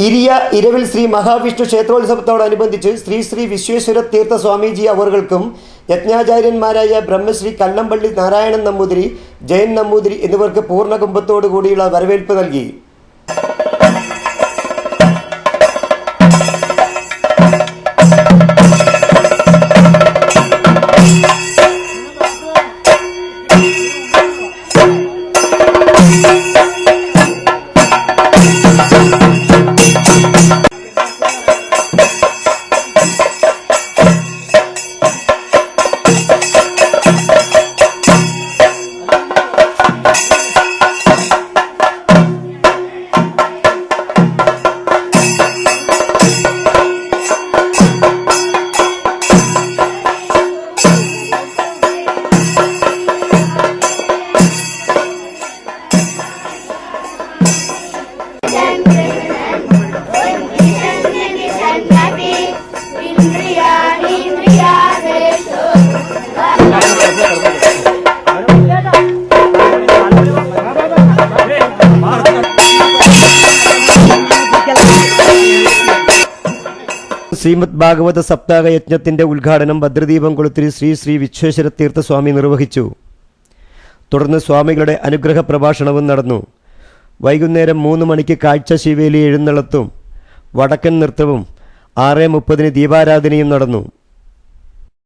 ഇരിയ ഇരവിൽ ശ്രീ മഹാവിഷ്ണു ക്ഷേത്രോത്സവത്തോടനുബന്ധിച്ച് ശ്രീ ശ്രീ വിശ്വേശ്വര തീർത്ഥ സ്വാമിജി അവർകൾക്കും യജ്ഞാചാര്യന്മാരായ ബ്രഹ്മശ്രീ കല്ലമ്പള്ളി നാരായണൻ നമ്പൂതിരി, ജയൻ നമ്പൂതിരി എന്നിവർക്ക് പൂർണ്ണ കുംഭത്തോടു കൂടിയുള്ള വരവേൽപ്പ് നൽകി. ശ്രീമദ് ഭാഗവത സപ്താഹ യജ്ഞത്തിന്റെ ഉദ്ഘാടനം ഭദ്രദീപം കൊളുത്തിരി ശ്രീ ശ്രീ വിശ്വേശ്വര തീർത്ഥ സ്വാമി നിർവഹിച്ചു. തുടർന്ന് സ്വാമികളുടെ അനുഗ്രഹ പ്രഭാഷണവും നടന്നു. വൈകുന്നേരം 3 മണിക്ക് കാഴ്ച ശിവേലി എഴുന്നള്ളത്തും വടക്കൻ നൃത്തവും 6:30 ദീപാരാധനയും നടന്നു.